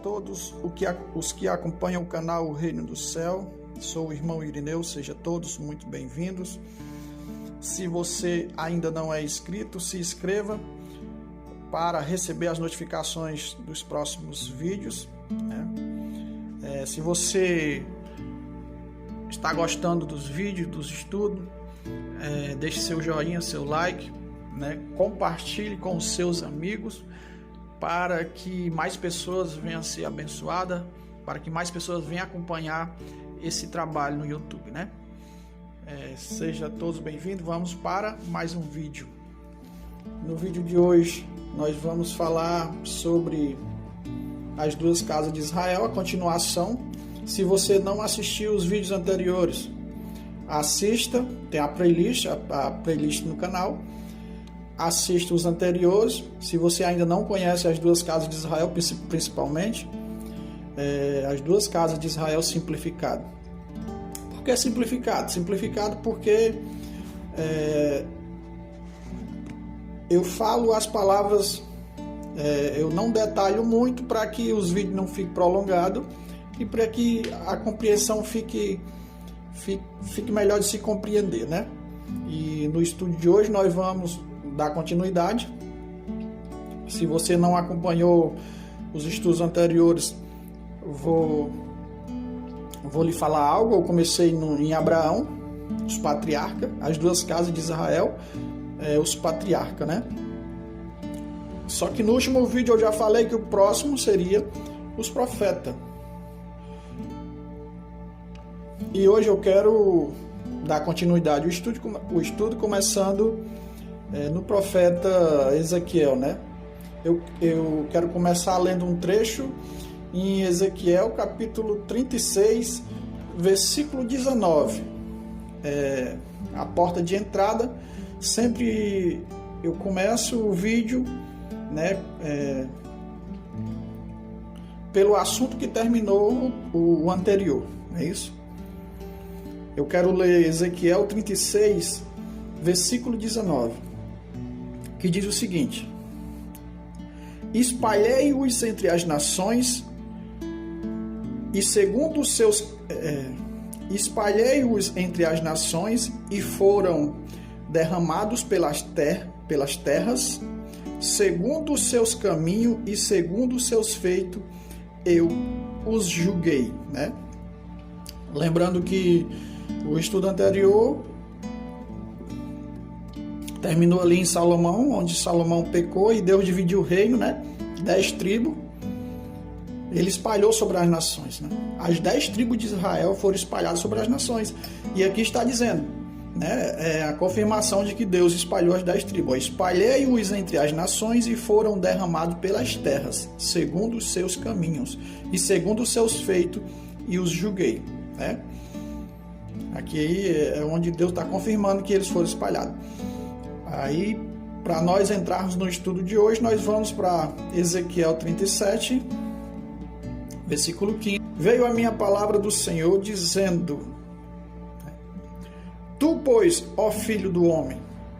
todos os que acompanham o canal O Reino do Céu. Sou o irmão Irineu, sejam todos muito bem-vindos. Se você ainda não é inscrito, se inscreva para receber as notificações dos próximos vídeos, né? Se você está gostando dos vídeos, dos estudos, deixe seu joinha, seu like, né? Compartilhe com os seus amigos para que mais pessoas venham a ser abençoadas, para que mais pessoas venham acompanhar esse trabalho no YouTube, né? Sejam todos bem-vindos. Vamos para mais um vídeo. No vídeo de hoje nós vamos falar sobre as duas casas de Israel, a continuação. Se você não assistiu os vídeos anteriores, assista, tem a playlist no canal. Assista os anteriores. Se você ainda não conhece as duas casas de Israel, principalmente as duas casas de Israel simplificado. Por que simplificado? Simplificado porque eu falo as palavras, eu não detalho muito para que os vídeos não fiquem prolongados e para que a compreensão fique melhor de se compreender, né? E no estudo de hoje nós vamos dar continuidade. Se você não acompanhou os estudos anteriores, vou lhe falar algo. Eu comecei em Abraão, os patriarcas, as duas casas de Israel, os patriarcas, né? Só que no último vídeo eu já falei que o próximo seria os profetas. E hoje eu quero dar continuidade ao estudo começando no profeta Ezequiel, né? Eu quero começar lendo um trecho em Ezequiel, capítulo 36, versículo 19. A porta de entrada. Sempre eu começo o vídeo, né, pelo assunto que terminou o anterior, é isso? Eu quero ler Ezequiel 36, versículo 19, que diz o seguinte: espalhei-os entre as nações, e segundo os seus espalhei-os entre as nações, e foram derramados pelas terras, segundo os seus caminhos e segundo os seus feitos, eu os julguei, né? Lembrando que o estudo anterior terminou ali em Salomão, onde Salomão pecou e Deus dividiu o reino, né? 10 tribos. Ele espalhou sobre as nações, né? As 10 tribos de Israel foram espalhadas sobre as nações. E aqui está dizendo, né? A confirmação de que Deus espalhou as 10 tribos. Espalhei-os entre as nações e foram derramados pelas terras, segundo os seus caminhos e segundo os seus feitos, e os julguei, né? Aqui é onde Deus está confirmando que eles foram espalhados. Aí, para nós entrarmos no estudo de hoje, nós vamos para Ezequiel 37, versículo 15. Veio a minha palavra do Senhor dizendo: tu, pois, ó filho do homem,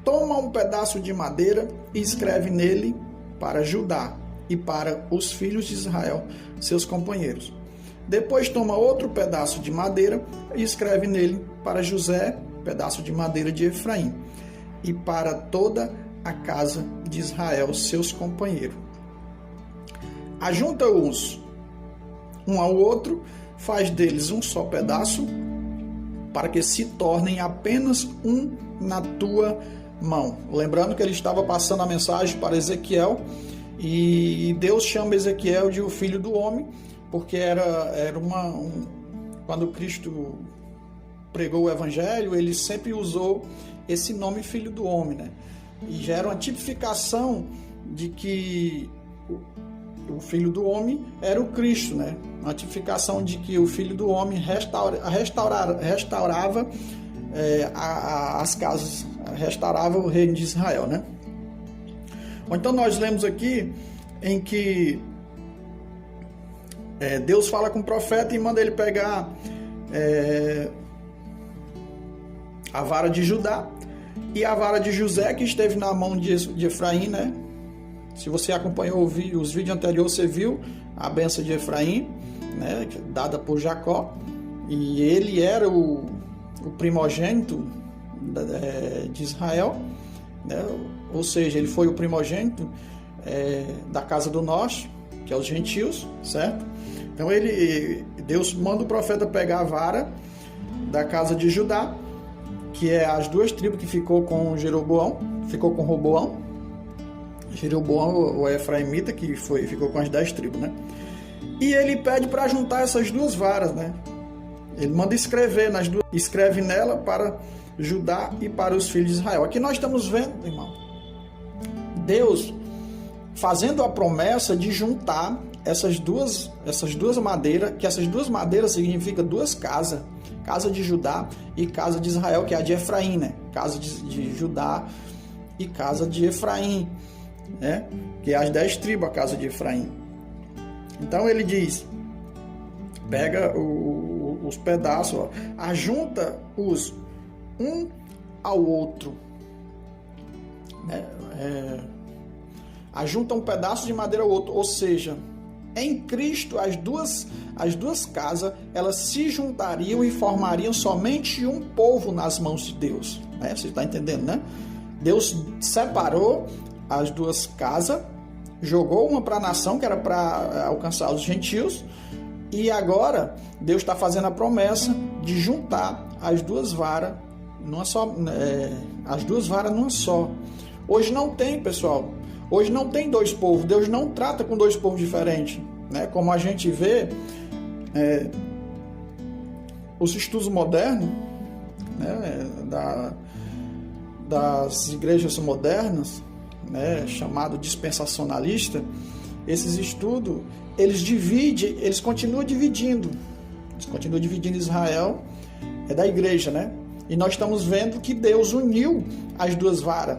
toma um pedaço de madeira e escreve nele para Judá e para os filhos de Israel, seus companheiros. Depois toma outro pedaço de madeira e escreve nele para José, pedaço de madeira de Efraim, e para toda a casa de Israel, seus companheiros. Ajunta-os um ao outro, faz deles um só pedaço, para que se tornem apenas um na tua mão. Lembrando que ele estava passando a mensagem para Ezequiel, e Deus chama Ezequiel de o filho do homem, porque quando Cristo pregou o evangelho, ele sempre usou esse nome, filho do homem, né? E já era uma tipificação de que o filho do homem era o Cristo, né? Uma tipificação de que o filho do homem restaurava as casas, restaurava o reino de Israel, né? Então nós lemos aqui em que Deus fala com o profeta e manda ele pegar a vara de Judá e a vara de José, que esteve na mão de Efraim, né? Se você acompanhou os vídeos anteriores, você viu a bênção de Efraim, né, dada por Jacó, e ele era o primogênito de Israel, né, ou seja, ele foi o primogênito da casa do norte, que é os gentios, certo? Então Deus manda o profeta pegar a vara da casa de Judá, que é as duas tribos que ficou com Jeroboão, ficou com Roboão. Jeroboão, o efraimita, que ficou com as 10 tribos, né? E ele pede para juntar essas duas varas, né? Ele manda escrever nas duas, escreve nela para Judá e para os filhos de Israel. Aqui nós estamos vendo, irmão, Deus fazendo a promessa de juntar essas duas madeiras, que essas duas madeiras significam duas casas, casa de Judá e casa de Israel, que é a de Efraim, né? Casa de Judá e casa de Efraim, né? Que é as 10 tribos, a casa de Efraim. Então ele diz, pega os pedaços, ó, ajunta-os um ao outro, né? Ajunta um pedaço de madeira ao outro, ou seja, em Cristo as duas casas, elas se juntariam e formariam somente um povo nas mãos de Deus, né? Você está entendendo, né? Deus separou as duas casas, jogou uma para a nação, que era para alcançar os gentios, e agora Deus está fazendo a promessa de juntar as duas varas numa só, as duas varas numa só. Hoje não tem, pessoal, hoje não tem dois povos, Deus não trata com dois povos diferentes, né? Como a gente vê os estudos modernos, né, das igrejas modernas, né, chamado dispensacionalista, esses estudos, eles continuam dividindo Israel da igreja, né? E nós estamos vendo que Deus uniu as duas varas.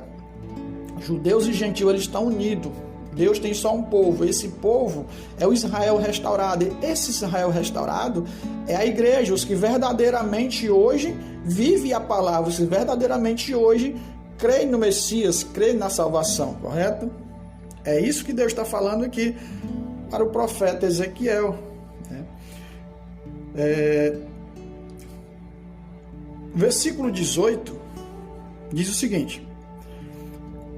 Judeus e gentios, eles estão unidos. Deus tem só um povo. Esse povo é o Israel restaurado. E esse Israel restaurado é a igreja, os que verdadeiramente hoje vivem a palavra, os que verdadeiramente hoje creem no Messias, creem na salvação, correto? É isso que Deus está falando aqui para o profeta Ezequiel, né? Versículo 18 diz o seguinte: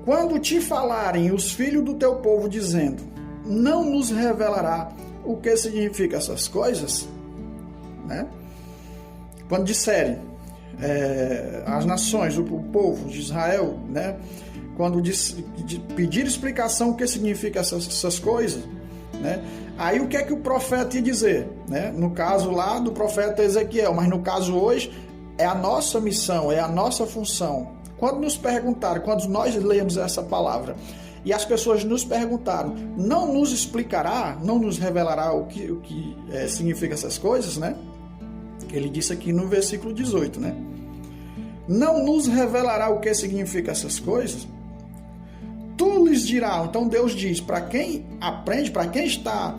quando te falarem os filhos do teu povo dizendo, não nos revelará o que significa essas coisas, né? Quando disserem as nações, o povo de Israel, né? Quando pedir explicação o que significa essas coisas, né? Aí o que é que o profeta ia dizer, né? No caso lá do profeta Ezequiel, mas no caso hoje é a nossa missão, é a nossa função. Quando nos perguntaram, quando nós lemos essa palavra e as pessoas nos perguntaram, não nos explicará, não nos revelará o que significa essas coisas, né? Ele disse aqui no versículo 18, né? Não nos revelará o que significa essas coisas. Tu lhes dirá. Então Deus diz, para quem aprende, para quem está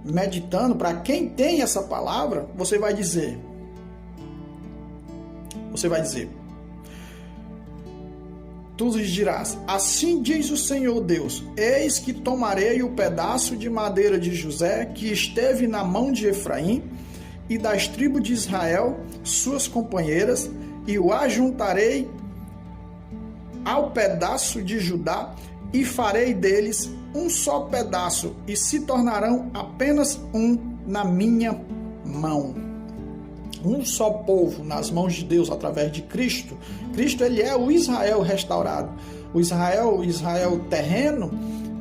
meditando, para quem tem essa palavra, você vai dizer, tu lhes dirás, assim diz o Senhor Deus, eis que tomarei o pedaço de madeira de José, que esteve na mão de Efraim, e das tribos de Israel, suas companheiras, e o ajuntarei ao pedaço de Judá, e farei deles um só pedaço, e se tornarão apenas um na minha mão. Um só povo nas mãos de Deus através de Cristo. Cristo, ele é o Israel restaurado. O Israel terreno,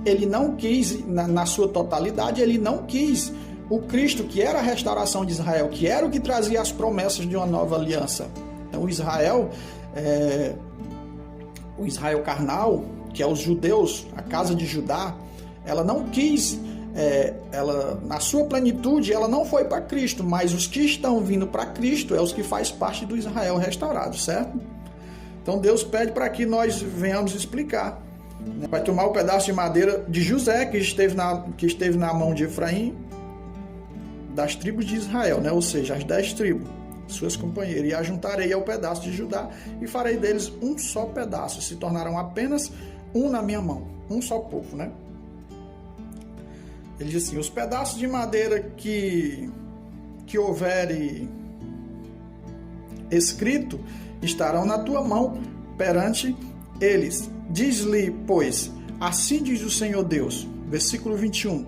ele não quis, na sua totalidade, ele não quis o Cristo, que era a restauração de Israel, que era o que trazia as promessas de uma nova aliança. Então o Israel carnal, que é os judeus, a casa de Judá, ela não quis, ela, na sua plenitude, ela não foi para Cristo, mas os que estão vindo para Cristo é os que faz parte do Israel restaurado, certo? Então Deus pede para que nós venhamos explicar. Vai tomar o pedaço de madeira de José, que esteve na mão de Efraim, das tribos de Israel, né? Ou seja, as 10 tribos, suas companheiras, e ajuntarei ao pedaço de Judá, e farei deles um só pedaço, se tornarão apenas um na minha mão, um só povo, né? Ele diz assim: os pedaços de madeira que houver escrito estarão na tua mão perante eles. Diz-lhe, pois, assim diz o Senhor Deus. Versículo 21.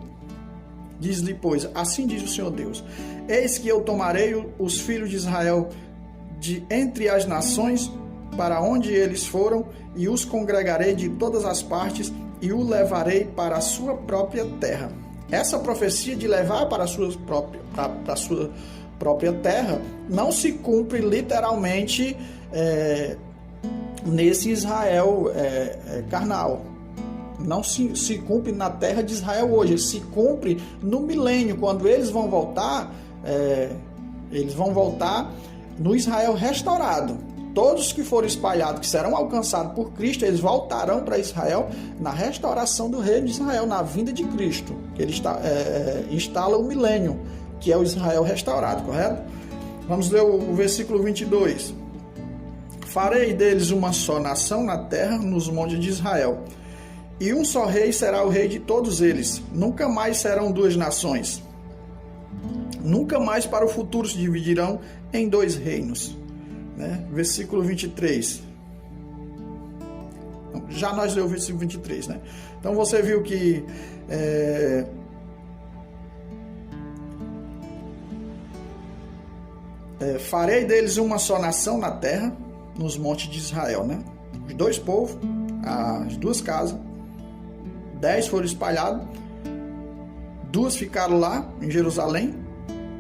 Diz-lhe, pois, assim diz o Senhor Deus: eis que eu tomarei os filhos de Israel de entre as nações para onde eles foram, e os congregarei de todas as partes, e o levarei para a sua própria terra. Essa profecia de levar para a sua própria terra não se cumpre literalmente nesse Israel carnal. Não se cumpre na terra de Israel hoje, se cumpre no milênio, quando eles vão voltar no Israel restaurado. Todos que forem espalhados, que serão alcançados por Cristo, eles voltarão para Israel na restauração do reino de Israel, na vinda de Cristo, que ele instala o milênio, que é o Israel restaurado, correto? Vamos ler o versículo 22. Farei deles uma só nação na terra, nos montes de Israel, e um só rei será o rei de todos eles. Nunca mais serão duas nações. Nunca mais para o futuro se dividirão em dois reinos. Versículo 23. Já nós lemos o versículo 23, né? Então você viu que farei deles uma só nação na terra, nos montes de Israel, né? Os dois povos, as duas casas, 10 foram espalhados, 2 ficaram lá em Jerusalém,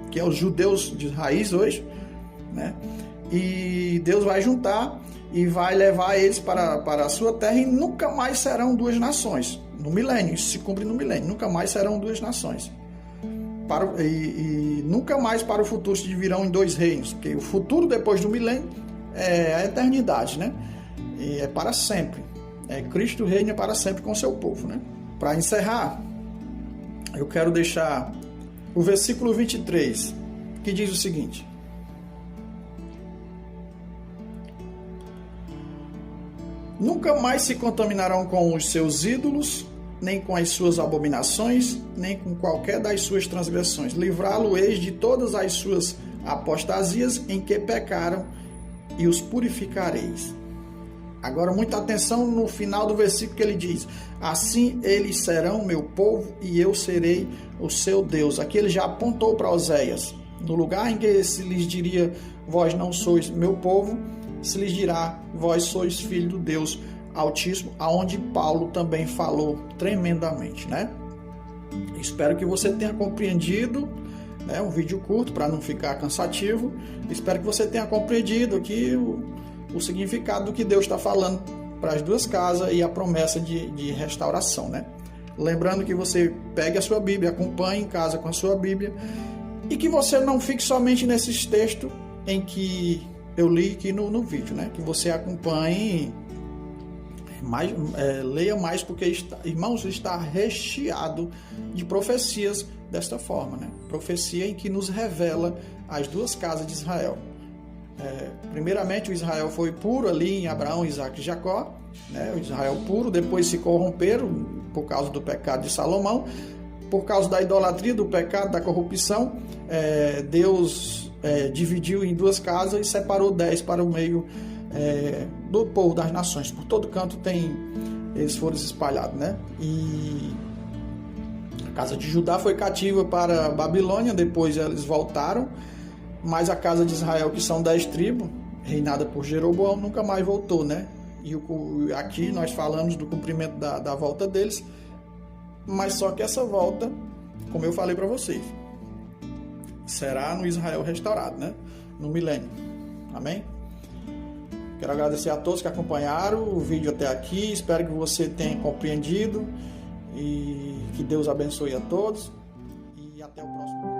que é os judeus de raiz hoje, né? E Deus vai juntar e vai levar eles para a sua terra, e nunca mais serão duas nações. No milênio, isso se cumpre no milênio, nunca mais serão duas nações. E nunca mais para o futuro se dividirão em dois reinos, porque o futuro depois do milênio é a eternidade, né? E é para sempre. Cristo reina para sempre com seu povo, né? Para encerrar, eu quero deixar o versículo 23, que diz o seguinte: nunca mais se contaminarão com os seus ídolos, nem com as suas abominações, nem com qualquer das suas transgressões. Livrá-lo-eis de todas as suas apostasias em que pecaram, e os purificareis. Agora, muita atenção no final do versículo, que ele diz: assim eles serão meu povo, e eu serei o seu Deus. Aqui ele já apontou para Oséias. No lugar em que se lhes diria: vós não sois meu povo, se lhes dirá: vós sois filho do Deus Altíssimo, aonde Paulo também falou tremendamente, né? Espero que você tenha compreendido, né? Um vídeo curto para não ficar cansativo. Espero que você tenha compreendido aqui o significado do que Deus está falando para as duas casas e a promessa de restauração, né? Lembrando que você pegue a sua Bíblia, acompanhe em casa com a sua Bíblia, e que você não fique somente nesses textos em que eu li aqui no vídeo, né? Que você acompanhe mais, leia mais, porque irmãos, está recheado de profecias desta forma, né? Profecia em que nos revela as duas casas de Israel. Primeiramente, o Israel foi puro ali em Abraão, Isaac e Jacó, né? O Israel puro, depois se corromperam por causa do pecado de Salomão, por causa da idolatria, do pecado, da corrupção. Deus dividiu em duas casas e separou 10 para o meio do povo das nações. Por todo canto eles foram espalhados, né? E a casa de Judá foi cativa para a Babilônia, depois eles voltaram, mas a casa de Israel, que são 10 tribos, reinada por Jeroboão, nunca mais voltou, né? E aqui nós falamos do cumprimento da volta deles, mas só que essa volta, como eu falei para vocês, será no Israel restaurado, né? No milênio. Amém? Quero agradecer a todos que acompanharam o vídeo até aqui. Espero que você tenha compreendido, e que Deus abençoe a todos, e até o próximo vídeo.